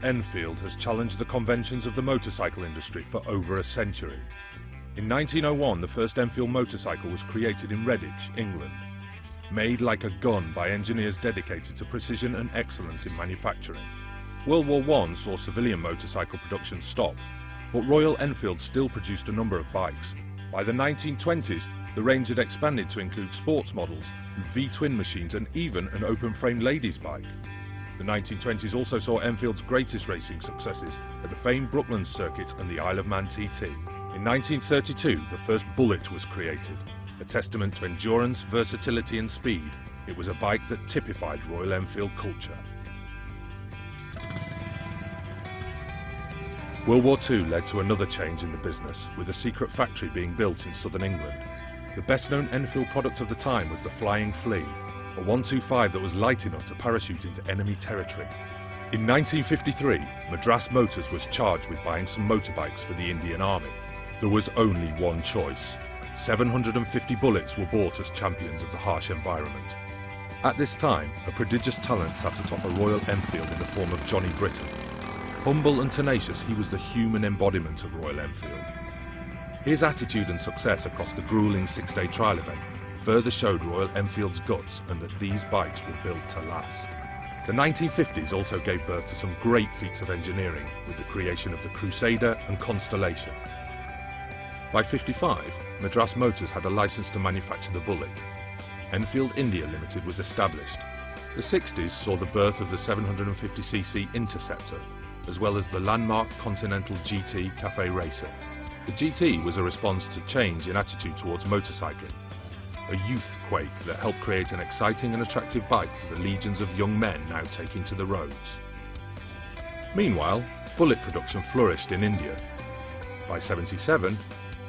Enfield has challenged the conventions of the motorcycle industry for over a century. In 1901, the first Enfield motorcycle was created in Redditch, England. Made like a gun by engineers dedicated to precision and excellence in manufacturing. World War I saw civilian motorcycle production stop, but Royal Enfield still produced a number of bikes. By the 1920s, the range had expanded to include sports models, V-twin machines and even an open-frame ladies' bike. The 1920s also saw Enfield's greatest racing successes at the famed Brooklands circuit and the Isle of Man TT. In 1932, the first Bullet was created, a testament to endurance, versatility and speed. It was a bike that typified Royal Enfield culture. World War II led to another change in the business, with a secret factory being built in southern England. The best-known Enfield product of the time was the Flying Flea, a 125 that was light enough to parachute into enemy territory. In 1953, Madras Motors was charged with buying some motorbikes for the Indian Army. There was only one choice. 750 bullets were bought as champions of the harsh environment. At this time, a prodigious talent sat atop a Royal Enfield in the form of Johnny Britton. Humble and tenacious, he was the human embodiment of Royal Enfield. His attitude and success across the grueling six-day trial event further showed Royal Enfield's guts and that these bikes were built to last. The 1950s also gave birth to some great feats of engineering with the creation of the Crusader and Constellation. By 55, Madras Motors had a license to manufacture the Bullet. Enfield India Limited was established. The 60s saw the birth of the 750cc Interceptor, as well as the landmark Continental GT Cafe Racer. The GT was a response to change in attitude towards motorcycling, a youth quake that helped create an exciting and attractive bike for the legions of young men now taking to the roads. Meanwhile, Bullet production flourished in India. By 77,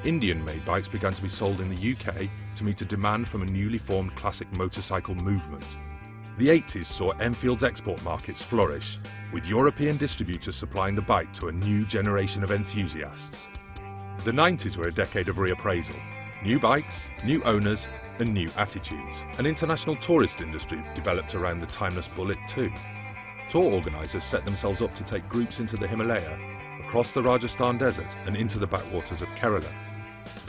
Indian-made bikes began to be sold in the UK to meet a demand from a newly formed classic motorcycle movement. The 80s saw Enfield's export markets flourish, with European distributors supplying the bike to a new generation of enthusiasts. The 90s were a decade of reappraisal. New bikes, new owners and new attitudes. An international tourist industry developed around the timeless Bullet too. Tour organisers set themselves up to take groups into the Himalaya, across the Rajasthan desert and into the backwaters of Kerala.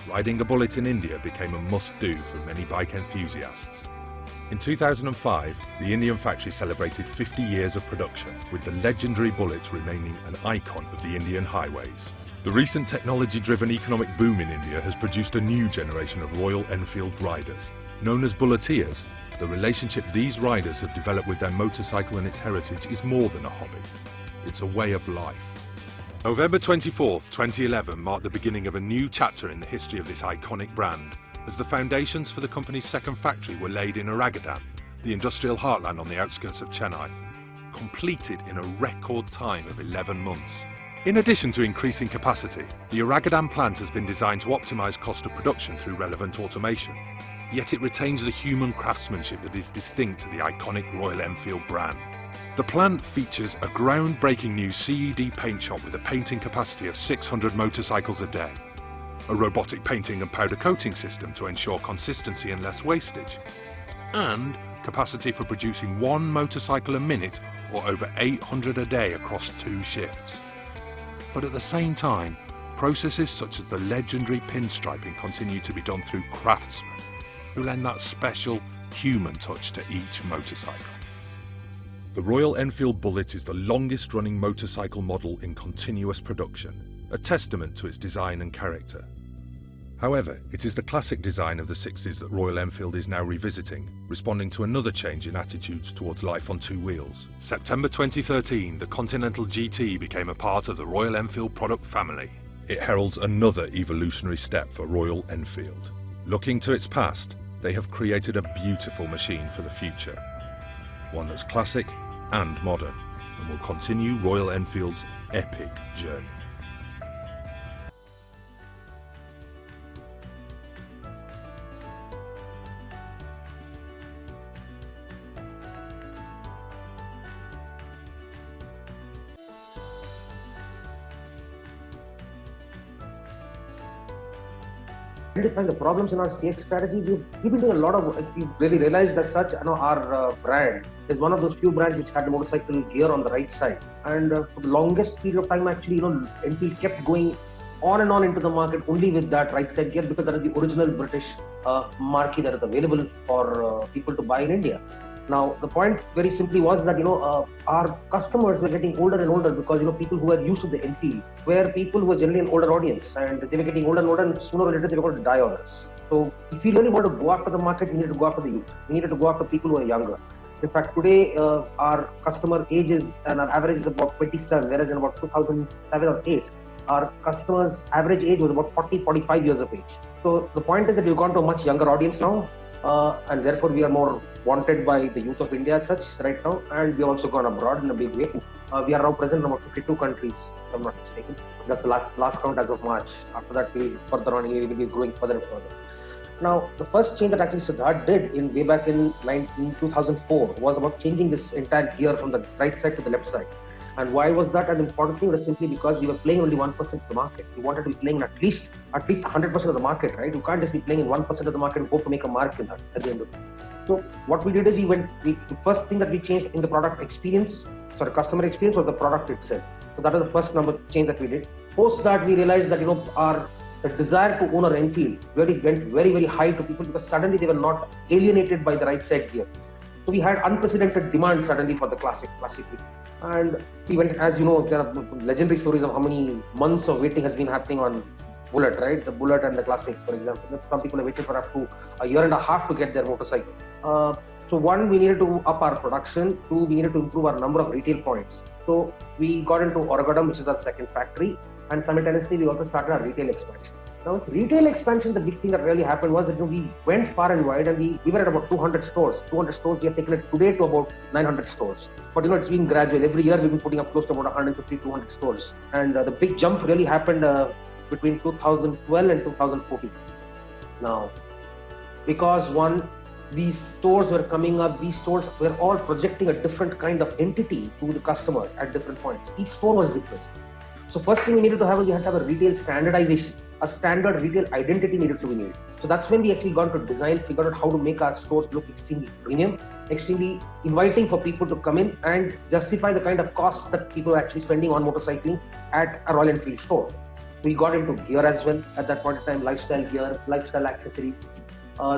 Riding a Bullet in India became a must-do for many bike enthusiasts. In 2005, the Indian factory celebrated 50 years of production, with the legendary Bullet remaining an icon of the Indian highways. The recent technology-driven economic boom in India has produced a new generation of Royal Enfield riders. Known as Bulleteers, the relationship these riders have developed with their motorcycle and its heritage is more than a hobby. It's a way of life. November 24th, 2011 marked the beginning of a new chapter in the history of this iconic brand, as the foundations for the company's second factory were laid in Oragadam, the industrial heartland on the outskirts of Chennai, completed in a record time of 11 months. In addition to increasing capacity, the Oragadam plant has been designed to optimise cost of production through relevant automation, yet it retains the human craftsmanship that is distinct to the iconic Royal Enfield brand. The plant features a groundbreaking new CED paint shop with a painting capacity of 600 motorcycles a day, a robotic painting and powder coating system to ensure consistency and less wastage, and capacity for producing one motorcycle a minute or over 800 a day across 2 shifts. But at the same time, processes such as the legendary pinstriping continue to be done through craftsmen who lend that special human touch to each motorcycle. The Royal Enfield Bullet is the longest running motorcycle model in continuous production, a testament to its design and character. However, it is the classic design of the 60s that Royal Enfield is now revisiting, responding to another change in attitudes towards life on 2 wheels. September 2013, the Continental GT became a part of the Royal Enfield product family. It heralds another evolutionary step for Royal Enfield. Looking to its past, they have created a beautiful machine for the future, one that's classic and modern, and will continue Royal Enfield's epic journey. Identifying the problems in our CX strategy, we've been doing a lot of, we really realized that such, our brand is one of those few brands which had the motorcycle gear on the right side. And for the longest period of time, actually, Enfield kept going on and on into the market only with that right side gear, because that is the original British marquee that is available for people to buy in India. Now, the point very simply was that, our customers were getting older and older, because, people who were used to the Enfield were people who were generally an older audience, and they were getting older and older, and sooner or later they were going to die on us. So if we really want to go after the market, we needed to go after the youth. We needed to go after people who are younger. In fact, today, our customer age is, and our average is about 27, whereas in about 2007 or 8, our customers' average age was about 40, 45 years of age. So the point is that we've gone to a much younger audience now. And therefore we are more wanted by the youth of India as such right now, and we have also gone abroad in a big way. We are now present in about 52 countries, if I'm not mistaken. That's the last count as of March. After that, we will further on, we will be growing further and further. Now, the first change that actually Siddharth did way back in 2004 was about changing this entire gear from the right side to the left side. And why was that an important thing? It was simply because we were playing only 1% of the market. We wanted to be playing at least 100% of the market, right? You can't just be playing in 1% of the market and hope to make a mark in that at the end of it. So what we did is the first thing that we changed in the product experience, customer experience, was the product itself. So that was the first change that we did. Post that, we realized that, the desire to own an Enfield really went very, very high to people, because suddenly they were not alienated by the right side gear. So we had unprecedented demand suddenly for the classic. And even, as you know, there are legendary stories of how many months of waiting has been happening on Bullet, right? The Bullet and the Classic, for example. Some people have waited for up to a year and a half to get their motorcycle. So one, we needed to up our production. Two, we needed to improve our number of retail points. So we got into Oragadam, which is our second factory, and simultaneously we also started our retail expansion. Now, retail expansion, the big thing that really happened was that we went far and wide, and we were at about 200 stores. 200 stores, we have taken it today to about 900 stores. But it's been gradual. Every year we've been putting up close to about 150, 200 stores. And the big jump really happened between 2012 and 2014. Now, because these stores were coming up, these stores were all projecting a different kind of entity to the customer at different points. Each store was different. So first thing we needed to have is we had to have a retail standardization. A standard retail identity needed to be made. So that's when we actually got to design, figured out how to make our stores look extremely premium, extremely inviting for people to come in and justify the kind of costs that people are actually spending on motorcycling at a Royal Enfield store. We got into gear as well at that point in time, lifestyle gear, lifestyle accessories.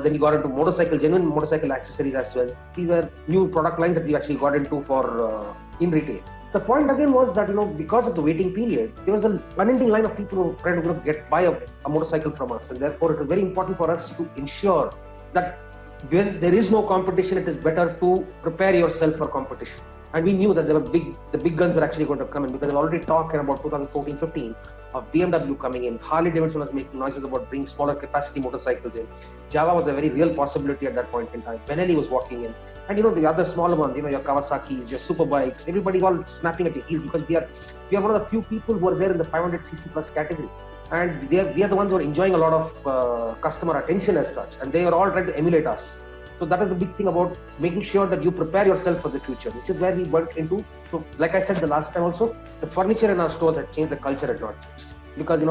Then we got into genuine motorcycle accessories as well. These were new product lines that we actually got into for in retail. The point again was that, because of the waiting period, there was an unending line of people who were trying to buy a motorcycle from us. And therefore, it was very important for us to ensure that when there is no competition, it is better to prepare yourself for competition. And we knew that the big guns were actually going to come in, because they were already talking about 2014-15 of BMW coming in. Harley Davidson was making noises about bringing smaller capacity motorcycles in. Java was a very real possibility at that point in time. Benelli was walking in. And the other smaller ones, your Kawasaki's, your Superbikes, everybody all snapping at your heels, because we are one of the few people who are there in the 500cc plus category. And we are the ones who are enjoying a lot of customer attention as such. And they are all trying to emulate us. So that is the big thing about making sure that you prepare yourself for the future, which is where we went into. So like I said the last time also, the furniture in our stores had changed, the culture had not changed. Because,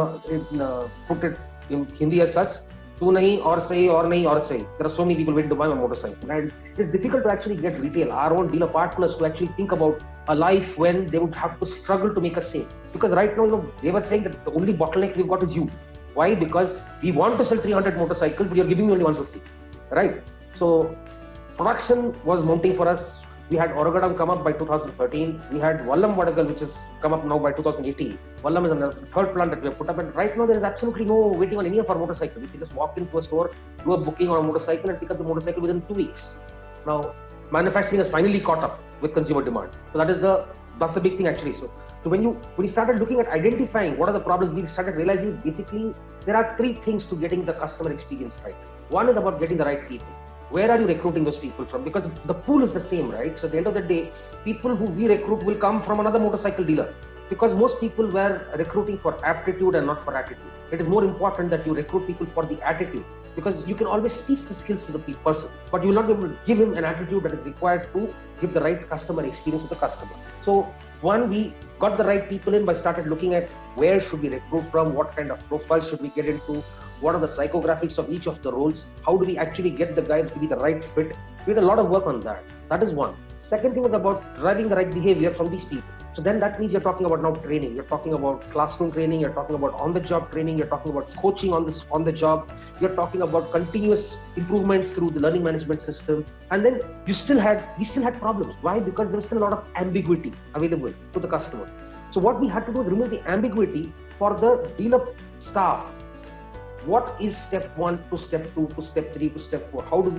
put it in Hindi as such, tu nahi aur nahi aur sahi. There are so many people waiting to buy my motorcycle. And it's difficult to actually get retail, our own dealer partners, to actually think about a life when they would have to struggle to make a sale. Because right now, they were saying that the only bottleneck we've got is you. Why? Because we want to sell 300 motorcycles, but you're giving me only 150, right? So production was mounting for us. We had Oragadam come up by 2013. We had Vallam Vadagal, which has come up now by 2018. Vallam is the third plant that we have put up. And right now, there is absolutely no waiting on any of our motorcycles. You can just walk into a store, do a booking on a motorcycle, and pick up the motorcycle within 2 weeks. Now, manufacturing has finally caught up with consumer demand. So that's the big thing actually. So when you started looking at identifying what are the problems, we started realizing basically there are three things to getting the customer experience right. One is about getting the right people. Where are you recruiting those people from? Because the pool is the same, right? So at the end of the day, people who we recruit will come from another motorcycle dealer. Because most people were recruiting for aptitude and not for attitude. It is more important that you recruit people for the attitude. Because you can always teach the skills to the person, but you will not be able to give him an attitude that is required to give the right customer experience to the customer. So one, we got the right people in by started looking at where should we recruit from, what kind of profile should we get into, what are the psychographics of each of the roles, how do we actually get the guy to be the right fit. We did a lot of work on that. That is one. Second thing was about driving the right behavior from these people. So then that means you're talking about now training, you're talking about classroom training, you're talking about on-the-job training, you're talking about coaching on the job, you're talking about continuous improvements through the learning management system. And then we still had problems. Why? Because there was still a lot of ambiguity available to the customer. So what we had to do is remove the ambiguity for the dealer staff. What is step 1 to step 2 to step 3 to step 4? How do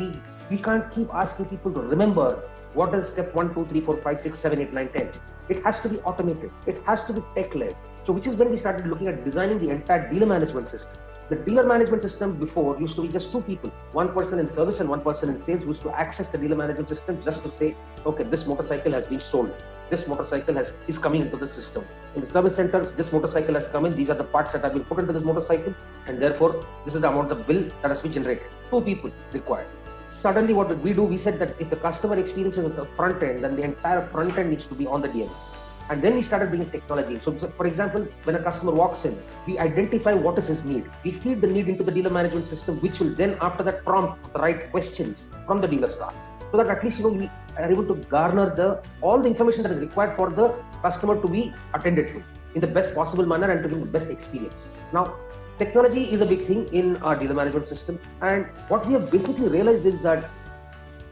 we can't keep asking people to remember what is step 1, 2, 3, 4, 5, 6, 7, 8, 9, 10. It has to be automated. It has to be tech-led. So which is when we started looking at designing the entire dealer management system. The dealer management system before used to be just 2 people, 1 person in service and 1 person in sales, used to access the dealer management system just to say, okay, this motorcycle has been sold. This motorcycle is coming into the system. In the service center, this motorcycle has come in. These are the parts that have been put into this motorcycle. And therefore, this is the amount of bill that has been generated. 2 people required. Suddenly, what did we do? We said that if the customer experience is the front end, then the entire front end needs to be on the DMS. And then we started bringing technology. So, for example, when a customer walks in, we identify what is his need. We feed the need into the dealer management system, which will then, after that, prompt the right questions from the dealer staff. So that at least we are able to garner all the information that is required for the customer to be attended to in the best possible manner and to give the best experience. Now, technology is a big thing in our dealer management system. And what we have basically realized is that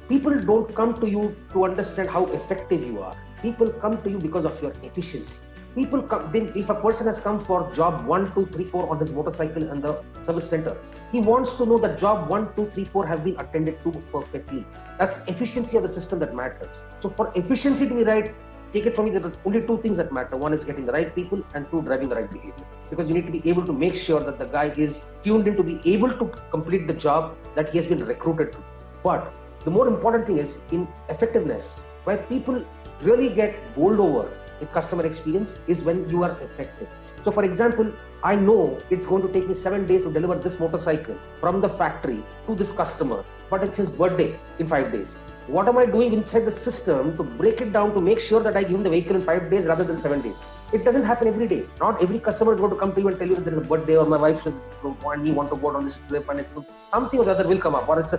people don't come to you to understand how effective you are. People come to you because of your efficiency. People come, then if a person has come for job 1, 2, 3, 4 on his motorcycle in the service center, he wants to know that job 1, 2, 3, 4 have been attended to perfectly. That's efficiency of the system that matters. So for efficiency to be right, take it from me, there are only 2 things that matter. 1 is getting the right people and 2, driving the right behavior. Because you need to be able to make sure that the guy is tuned in to be able to complete the job that he has been recruited to. But the more important thing is in effectiveness, where people really get bowled over with customer experience is when you are effective. So for example, I know it's going to take me 7 days to deliver this motorcycle from the factory to this customer, but it's his birthday in 5 days. What am I doing inside the system to break it down to make sure that I give him the vehicle in 5 days rather than 7 days? It doesn't happen every day. Not every customer is going to come to you and tell you that there is a birthday or my wife says we want to go on this trip and it's something or the other will come up. Or it's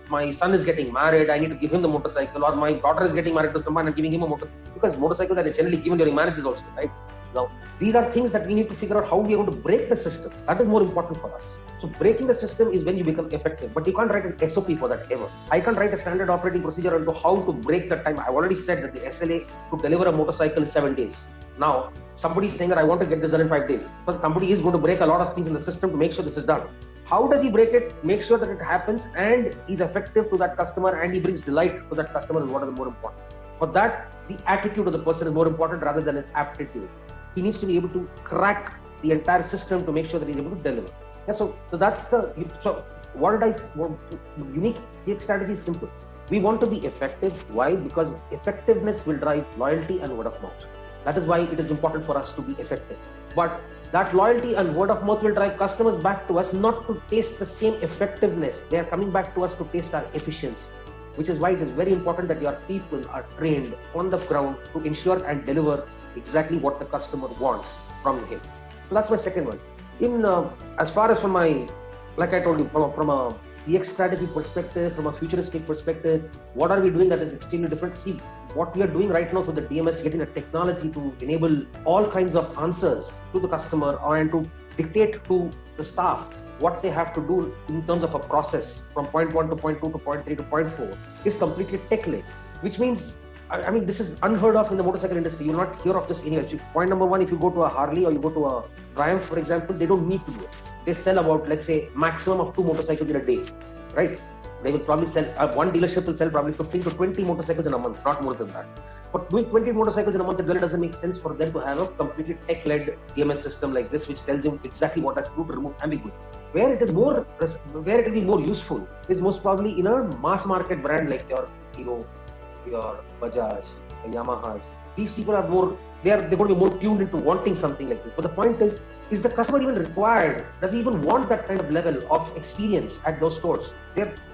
my son is getting married, I need to give him the motorcycle, or my daughter is getting married to someone and giving him a motorcycle. Because motorcycles are generally given during marriages also, right? Now, these are things that we need to figure out how we are going to break the system. That is more important for us. So breaking the system is when you become effective, but you can't write an SOP for that ever. I can't write a standard operating procedure into how to break the time. I've already said that the SLA to deliver a motorcycle is 7 days. Now, somebody is saying that I want to get this done in 5 days. But somebody is going to break a lot of things in the system to make sure this is done. How does he break it? Make sure that it happens and he's effective to that customer and he brings delight to that customer is what is more important. For that, the attitude of the person is more important rather than his aptitude. He needs to be able to crack the entire system to make sure that he's able to deliver. Yeah, so that's unique CX strategy is simple. We want to be effective. Why? Because effectiveness will drive loyalty and word of mouth. That is why it is important for us to be effective. But that loyalty and word of mouth will drive customers back to us, not to taste the same effectiveness. They are coming back to us to taste our efficiency, which is why it is very important that your people are trained on the ground to ensure and deliver exactly what the customer wants from him. So that's my second one. As far as like I told you, from a CX strategy perspective, from a futuristic perspective, what are we doing that is extremely different? See, what we are doing right now for the DMS, getting a technology to enable all kinds of answers to the customer and to dictate to the staff what they have to do in terms of a process from point 1 to point 2 to point 3 to point 4 is completely tech-led, which means, I mean, this is unheard of in the motorcycle industry. You will not hear of this anywhere. So point number 1, if you go to a Harley or you go to a Triumph, for example, they don't need to do it. They sell about, let's say, maximum of 2 motorcycles in a day, right? They will probably sell, one dealership will sell probably 15 to 20 motorcycles in a month, not more than that. But doing 20 motorcycles in a month, it really doesn't make sense for them to have a completely tech-led DMS system like this, which tells you exactly what has to do to remove ambiguity. Where it will be more useful is most probably in a mass market brand like your Hero, your Bajaj, your Yamahas. These people are they're going to be more tuned into wanting something like this. But the point is the customer even required? Does he even want that kind of level of experience at those stores?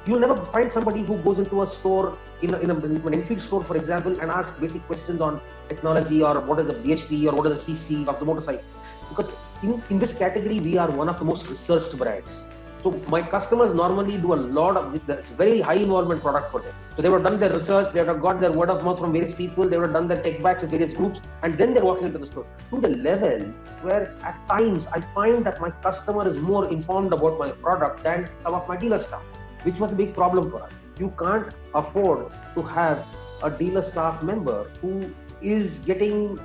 You'll never find somebody who goes into a store, in an Enfield store, for example, and asks basic questions on technology or what is the BHP or what is the CC of the motorcycle. Because in this category, we are one of the most researched brands. So my customers normally do a lot of this. It's a very high involvement product for them. So they would have done their research, they would have got their word of mouth from various people, they would have done their tech backs with various groups, and then they're walking into the store. To the level where at times I find that my customer is more informed about my product than some of my dealer staff, which was a big problem for us. You can't afford to have a dealer staff member who is getting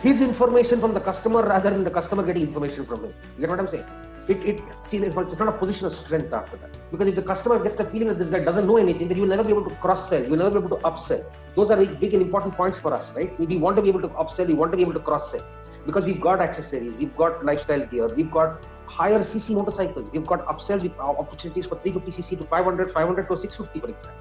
his information from the customer rather than the customer getting information from him. You get what I'm saying? It's not a position of strength after that. Because if the customer gets the feeling that this guy doesn't know anything, then you will never be able to cross-sell, you will never be able to upsell. Those are big and important points for us, right? We want to be able to upsell, we want to be able to cross-sell. Because we've got accessories, we've got lifestyle gear, we've got higher CC motorcycles, we've got upsells with opportunities for 350cc to 500, 500 to 650, for example.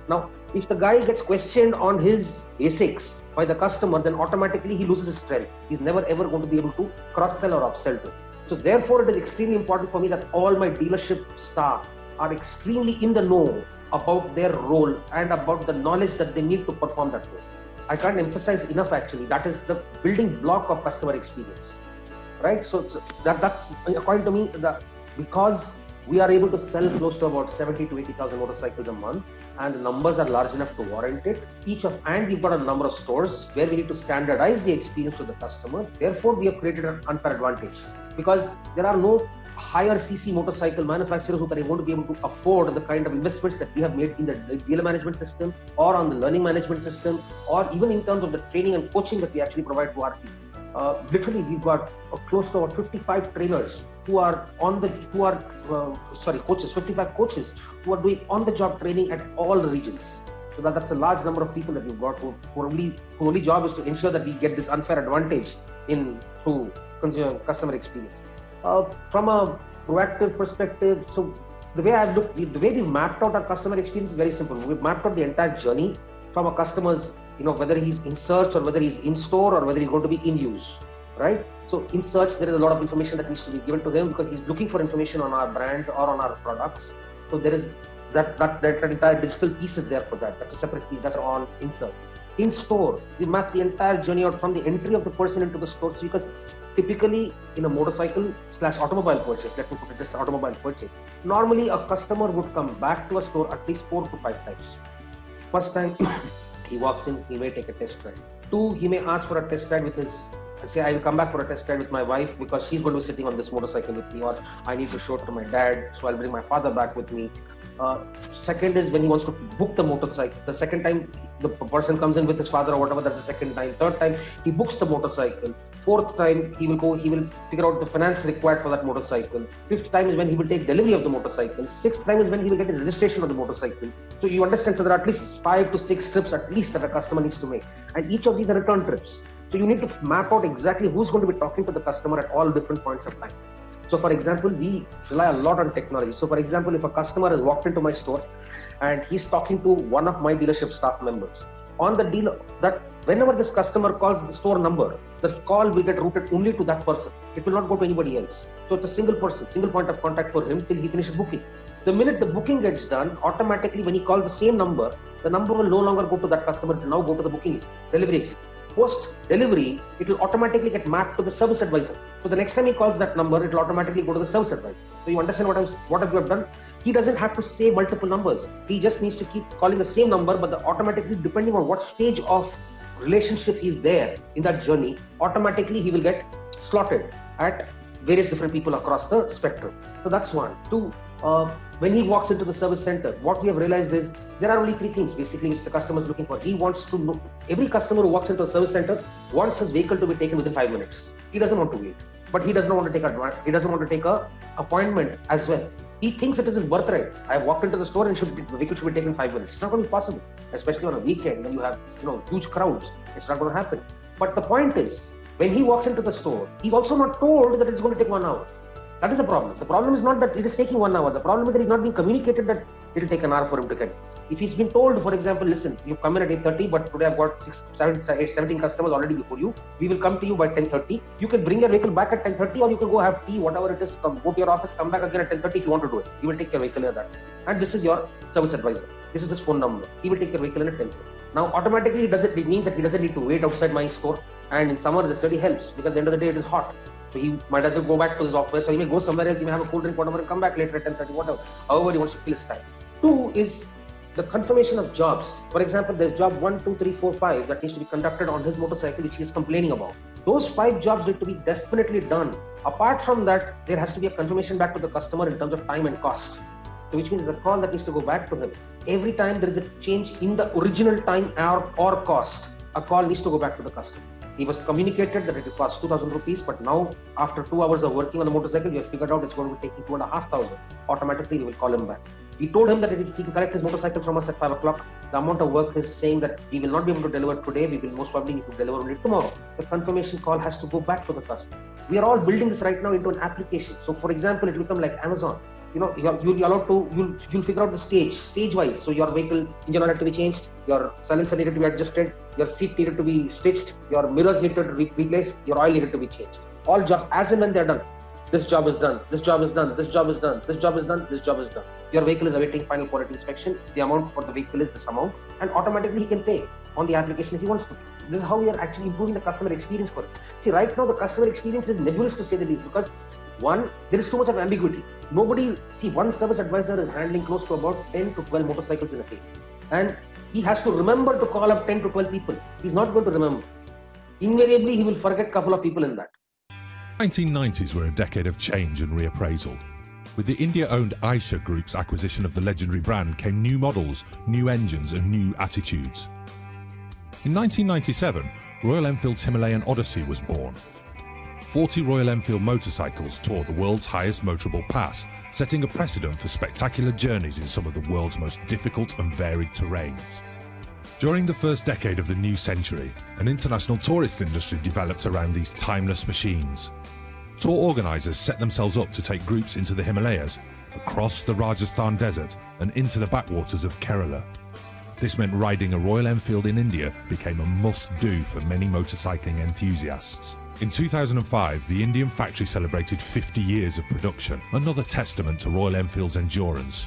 Now, if the guy gets questioned on his basics by the customer, then automatically he loses his strength. He's never ever going to be able to cross-sell or upsell to. So therefore, it is extremely important for me that all my dealership staff are extremely in the know about their role and about the knowledge that they need to perform that role. I can't emphasize enough actually, that is the building block of customer experience, right? So that's according to me, because we are able to sell close to about 70 to 80,000 motorcycles a month, and the numbers are large enough to warrant it. And we've got a number of stores where we need to standardize the experience to the customer. Therefore, we have created an unfair advantage because there are no higher CC motorcycle manufacturers who are going to be able to afford the kind of investments that we have made in the dealer management system or on the learning management system, or even in terms of the training and coaching that we actually provide to our people. Literally, we've got close to about 55 trainers who are coaches, 55 coaches who are doing on-the-job training at all the regions. So that's a large number of people that we've got who only job is to ensure that we get this unfair advantage through customer experience. From a proactive perspective, so the way we've mapped out our customer experience is very simple. We've mapped out the entire journey from a customer's, whether he's in search or whether he's in store or whether he's going to be in use, right? So in search, there is a lot of information that needs to be given to him because he's looking for information on our brands or on our products. So there is that entire digital piece is there for that. That's a separate piece that's on insert. In store, we map the entire journey out from the entry of the person into the store. So because typically in a motorcycle / automobile purchase, let me put it this automobile purchase, normally a customer would come back to a store at least 4 to 5 times. First time he walks in, he may take a test drive. 2, he may ask for a test drive with say I will come back for a test drive with my wife because she's going to be sitting on this motorcycle with me, or I need to show it to my dad, so I'll bring my father back with me. Second is when he wants to book the motorcycle. The second time the person comes in with his father or whatever, that's the second time. Third time he books the motorcycle. Fourth time he will figure out the finance required for that motorcycle. Fifth time is when he will take delivery of the motorcycle. Sixth time is when he will get the registration of the motorcycle. So you understand, so there are at least 5 to 6 trips at least that a customer needs to make, and each of these are return trips. So you need to map out exactly who's going to be talking to the customer at all different points of time. So for example, we rely a lot on technology. So for example, if a customer has walked into my store and he's talking to one of my dealership staff members, on the dealer, that whenever this customer calls the store number, the call will get routed only to that person. It will not go to anybody else. So it's a single person, single point of contact for him till he finishes booking. The minute the booking gets done, automatically when he calls the same number, the number will no longer go to that customer, it will now go to the booking delivery. Post delivery, it will automatically get mapped to the service advisor. So the next time he calls that number, it will automatically go to the service advisor. So you understand what we have done? He doesn't have to say multiple numbers. He just needs to keep calling the same number, but automatically, depending on what stage of relationship he's there in that journey, automatically he will get slotted at various different people across the spectrum. So that's one. 2, when he walks into the service center, what we have realized is there are only 3 things basically which the customer is looking for. He wants to know, every customer who walks into a service center wants his vehicle to be taken within 5 minutes. He doesn't want to wait, but he doesn't want to take he doesn't want to take a appointment as well. He thinks it is his birthright. I have walked into the store and the vehicle should be taken in 5 minutes. It's not going to be possible, especially on a weekend when you have huge crowds. It's not going to happen. But the point is, when he walks into the store, he's also not told that it's going to take 1 hour. That is the problem. The problem is not that it is taking 1 hour. The problem is that he's not being communicated that it will take an hour for him to get. If he's been told, for example, listen, you come in at 8:30, but today I've got 17 customers already before you. We will come to you by 10:30. You can bring your vehicle back at 10:30, or you can go have tea, whatever it is. Go to your office, come back again at 10:30 if you want to do it. He will take your vehicle at that. And this is your service advisor. This is his phone number. He will take your vehicle at 10:30. Now, automatically, it means that he doesn't need to wait outside my store. And in summer, this really helps because at the end of the day, it is hot. So he might as well go back to his office, or he may go somewhere else, he may have a cool drink, whatever, and come back later at 10:30, whatever. However he wants to kill his time. 2 is the confirmation of jobs. For example, there's job 1, 2, 3, 4, 5 that needs to be conducted on his motorcycle, which he is complaining about. Those 5 jobs need to be definitely done. Apart from that, there has to be a confirmation back to the customer in terms of time and cost. So which means there's a call that needs to go back to him. Every time there is a change in the original time or cost, a call needs to go back to the customer. He was communicated that it will cost 2,000 rupees, but now after 2 hours of working on the motorcycle, we have figured out it's going to be taking 2,500. Automatically, we will call him back. We told him that if he can collect his motorcycle from us at 5 o'clock, the amount of work is saying that we will not be able to deliver today, we will most probably need to deliver only tomorrow. The confirmation call has to go back to the customer. We are all building this right now into an application. So for example, it will become like Amazon. You'll be allowed to, you'll figure out the stage wise. So your vehicle engine oil had to be changed, your silencer needed to be adjusted, your seat needed to be stitched, your mirrors needed to be replaced, your oil needed to be changed. All jobs, as and when they're done. This job is done, this job is done, this job is done, this job is done, this job is done. Your vehicle is awaiting final quality inspection. The amount for the vehicle is this amount, and automatically he can pay on the application if he wants to. This is how we are actually improving the customer experience for it. See, right now the customer experience is nebulous to say the least, because one, there is too much of ambiguity. One service advisor is handling close to about 10 to 12 motorcycles in a case. And he has to remember to call up 10 to 12 people. He's not going to remember. Invariably, he will forget a couple of people in that. 1990s were a decade of change and reappraisal. With the India-owned Eicher Group's acquisition of the legendary brand came new models, new engines and new attitudes. In 1997, Royal Enfield's Himalayan Odyssey was born. 40 Royal Enfield motorcycles toured the world's highest motorable pass, setting a precedent for spectacular journeys in some of the world's most difficult and varied terrains. During the first decade of the new century, an international tourist industry developed around these timeless machines. Tour organisers set themselves up to take groups into the Himalayas, across the Rajasthan desert and into the backwaters of Kerala. This meant riding a Royal Enfield in India became a must-do for many motorcycling enthusiasts. In 2005, the Indian factory celebrated 50 years of production, another testament to Royal Enfield's endurance.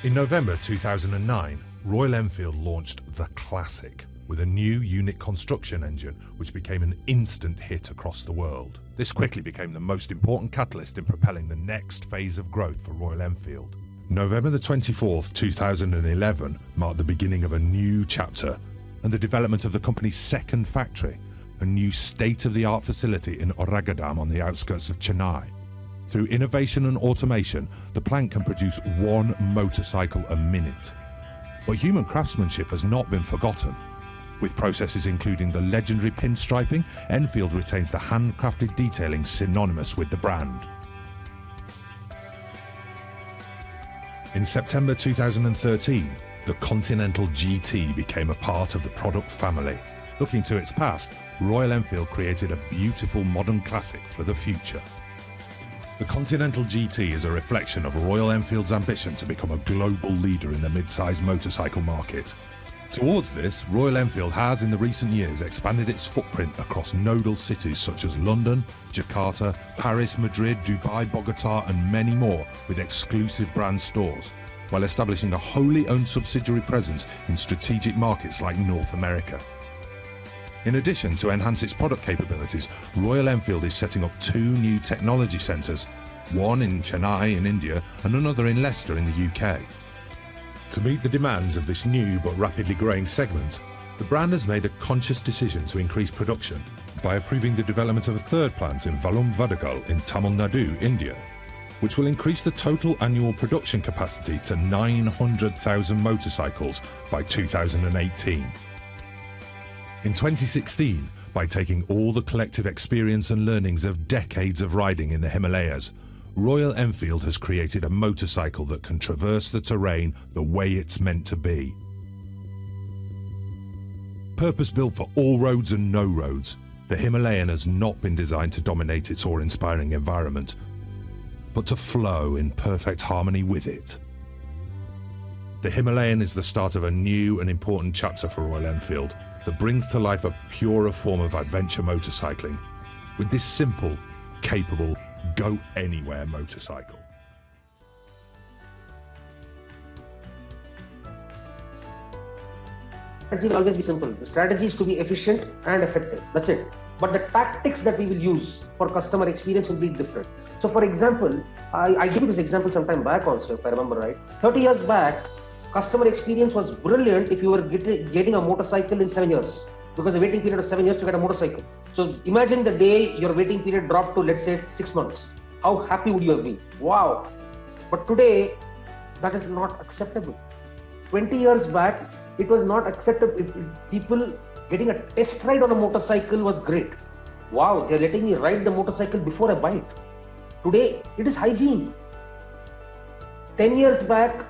In November 2009, Royal Enfield launched the Classic with a new unit construction engine which became an instant hit across the world. This quickly became the most important catalyst in propelling the next phase of growth for Royal Enfield. November the 24th, 2011 marked the beginning of a new chapter and the development of the company's second factory, a new state-of-the-art facility in Auragadam on the outskirts of Chennai. Through innovation and automation, the plant can produce 1 motorcycle a minute. But human craftsmanship has not been forgotten. With processes including the legendary pinstriping, Enfield retains the handcrafted detailing synonymous with the brand. In September 2013, the Continental GT became a part of the product family. Looking to its past, Royal Enfield created a beautiful modern classic for the future. The Continental GT is a reflection of Royal Enfield's ambition to become a global leader in the mid-size motorcycle market. Towards this, Royal Enfield has in the recent years expanded its footprint across nodal cities such as London, Jakarta, Paris, Madrid, Dubai, Bogota and many more with exclusive brand stores, while establishing a wholly owned subsidiary presence in strategic markets like North America. In addition to enhance its product capabilities, Royal Enfield is setting up 2 new technology centres, one in Chennai in India and another in Leicester in the UK. To meet the demands of this new but rapidly growing segment, the brand has made a conscious decision to increase production by approving the development of a 3rd plant in Valum Vadagal in Tamil Nadu, India, which will increase the total annual production capacity to 900,000 motorcycles by 2018. In 2016, by taking all the collective experience and learnings of decades of riding in the Himalayas, Royal Enfield has created a motorcycle that can traverse the terrain the way it's meant to be. Purpose-built for all roads and no roads, the Himalayan has not been designed to dominate its awe-inspiring environment, but to flow in perfect harmony with it. The Himalayan is the start of a new and important chapter for Royal Enfield that brings to life a purer form of adventure motorcycling with this simple, capable, go-anywhere motorcycle. The strategy will always be simple. The strategy is to be efficient and effective. That's it. but the tactics that we will use for customer experience will be different. So for example, I give you this example some time back also, if I remember right. 30 years back, customer experience was brilliant if you were getting a motorcycle in 7 years, because the waiting period was 7 years to get a motorcycle. So imagine the day your waiting period dropped to, let's say, 6 months. How happy would you have been? Wow. But today, that is not acceptable. 20 years back, it was not acceptable. People getting a test ride on a motorcycle was great. Wow, they're letting me ride the motorcycle before I buy it. Today, it is hygiene. 10 years back,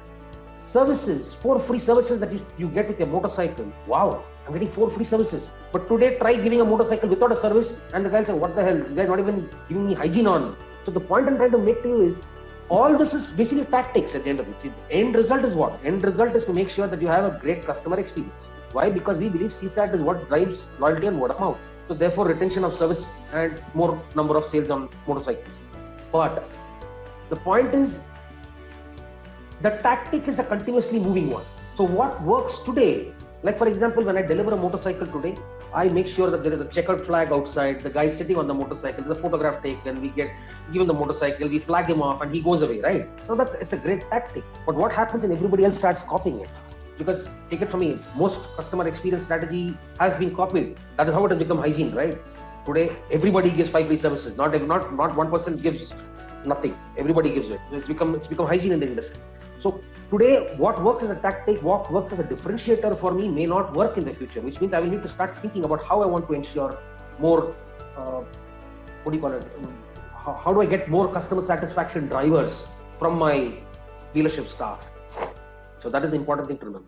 services, 4 free services that you get with your motorcycle. Wow, I'm getting 4 free services. But today, try giving a motorcycle without a service, and the guy says, what the hell? This guy's not even giving me hygiene on. So the point I'm trying to make to you is, all this is basically tactics at the end of it. See, the end result is what? End result is to make sure that you have a great customer experience. Why? Because we believe CSAT is what drives loyalty and word of mouth. So therefore, retention of service and more number of sales on motorcycles. But the point is, the tactic is a continuously moving one. So what works today, like for example, when I deliver a motorcycle today, I make sure that there is a checkered flag outside, the guy is sitting on the motorcycle, there's a photograph taken, we get given the motorcycle, we flag him off and he goes away, right? So it's a great tactic. But what happens when everybody else starts copying it? Because take it from me, most customer experience strategy has been copied. That is how it has become hygiene, right? Today, everybody gives 5 free services. Not one person gives nothing. Everybody gives it. It's become hygiene in the industry. So today, what works as a tactic, what works as a differentiator for me may not work in the future, which means I will need to start thinking about how I want to ensure more, how do I get more customer satisfaction drivers from my dealership staff? So that is the important thing to remember.